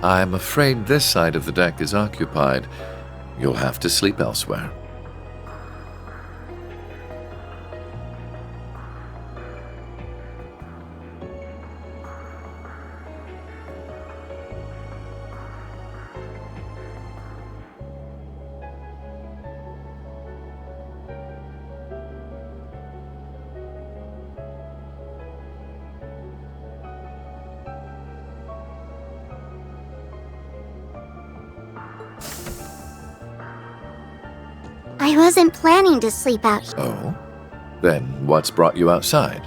I'm afraid this side of the deck is occupied. You'll have to sleep elsewhere. I wasn't planning to sleep out here. Oh? Then what's brought you outside?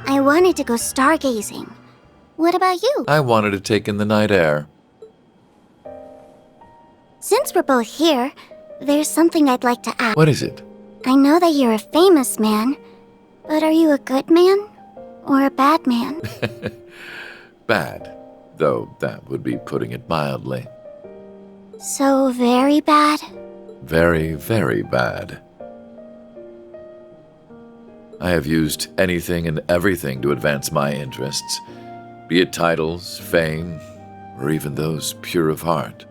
I wanted to go stargazing. What about you? I wanted to take in the night air. Since we're both here, there's something I'd like to ask. What is it? I know that you're a famous man, but are you a good man or a bad man? Bad, though that would be putting it mildly. So very bad? Very, very bad. I have used anything and everything to advance my interests, be it titles, fame, or even those pure of heart.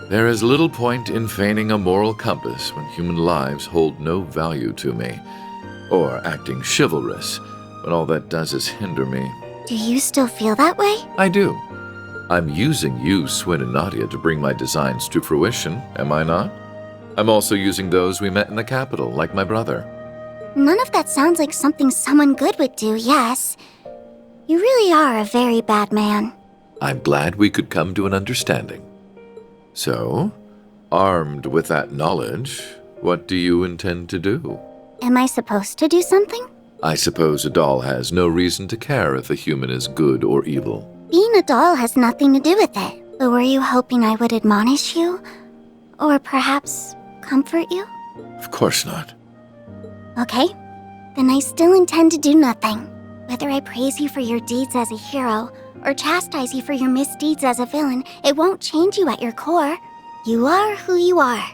There is little point in feigning a moral compass when human lives hold no value to me, or acting chivalrous when all that does is hinder me. Do you still feel that way? I do. I'm using you, Swin and Nadia, to bring my designs to fruition, am I not? I'm also using those we met in the capital, like my brother. None of that sounds like something someone good would do, yes. You really are a very bad man. I'm glad we could come to an understanding. So, armed with that knowledge, what do you intend to do? Am I supposed to do something? I suppose a doll has no reason to care if a human is good or evil. Being a doll has nothing to do with it. But were you hoping I would admonish you? Or perhaps comfort you? Of course not. Okay, then I still intend to do nothing. Whether I praise you for your deeds as a hero, or chastise you for your misdeeds as a villain, it won't change you at your core. You are who you are.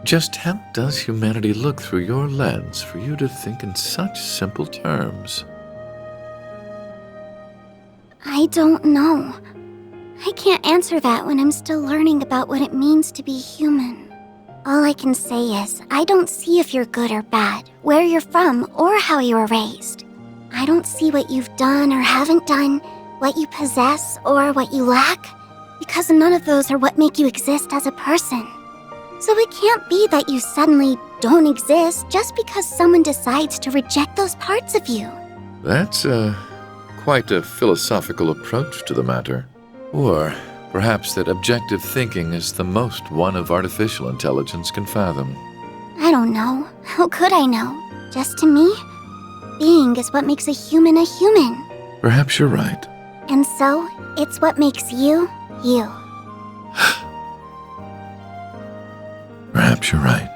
Just how does humanity look through your lens for you to think in such simple terms? I don't know. I can't answer that when I'm still learning about what it means to be human. All I can say is, I don't see if you're good or bad, where you're from, or how you were raised. I don't see what you've done or haven't done, what you possess or what you lack, because none of those are what make you exist as a person. So it can't be that you suddenly don't exist just because someone decides to reject those parts of you. That's quite a philosophical approach to the matter. Or perhaps that objective thinking is the most one of artificial intelligence can fathom. I don't know. How could I know? Just to me, being is what makes a human a human. Perhaps you're right. And so, it's what makes you, you. Perhaps you're right.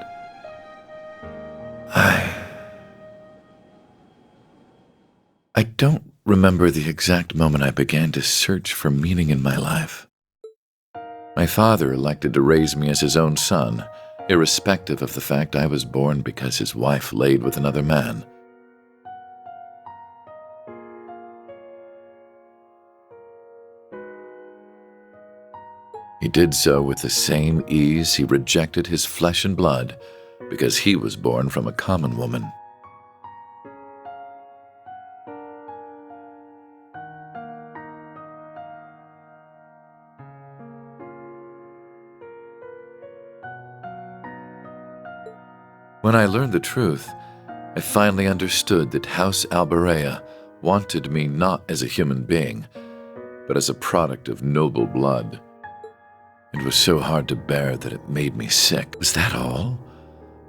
I don't remember the exact moment I began to search for meaning in my life. My father elected to raise me as his own son, irrespective of the fact I was born because his wife laid with another man. He did so with the same ease he rejected his flesh and blood because he was born from a common woman. When I learned the truth, I finally understood that House Alberea wanted me not as a human being, but as a product of noble blood. It was so hard to bear that it made me sick. Was that all?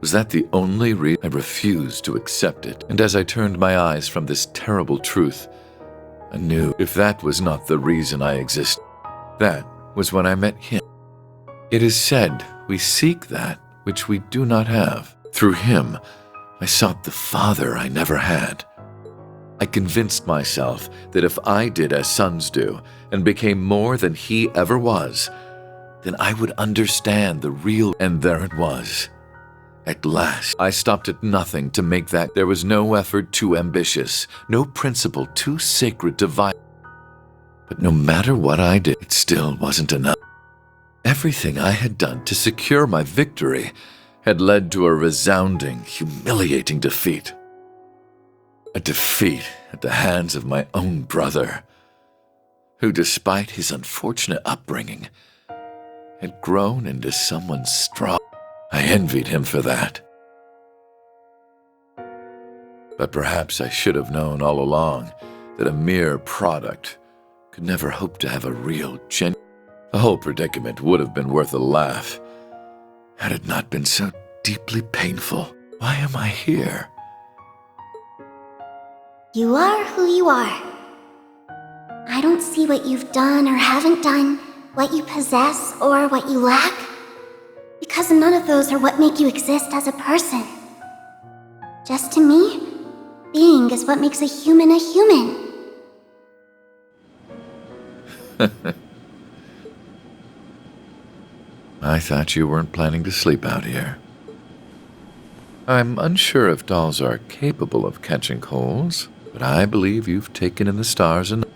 Was that the only reason? I refused to accept it, and as I turned my eyes from this terrible truth, I knew if that was not the reason I existed, that was when I met him. It is said we seek that which we do not have. Through him, I sought the Father I never had. I convinced myself that if I did as sons do and became more than he ever was, then I would understand the real, and there it was. At last, I stopped at nothing to make that. There was no effort too ambitious, no principle too sacred to violate. But no matter what I did, it still wasn't enough. Everything I had done to secure my victory had led to a resounding, humiliating defeat. A defeat at the hands of my own brother, who, despite his unfortunate upbringing, had grown into someone strong. I envied him for that. But perhaps I should have known all along that a mere product could never hope to have a real genuine. The whole predicament would have been worth a laugh had it not been so deeply painful. Why am I here? You are who you are. I don't see what you've done or haven't done, what you possess or what you lack, because none of those are what make you exist as a person. Just to me, being is what makes a human a human. I thought you weren't planning to sleep out here. I'm unsure if dolls are capable of catching colds, but I believe you've taken in the stars enough.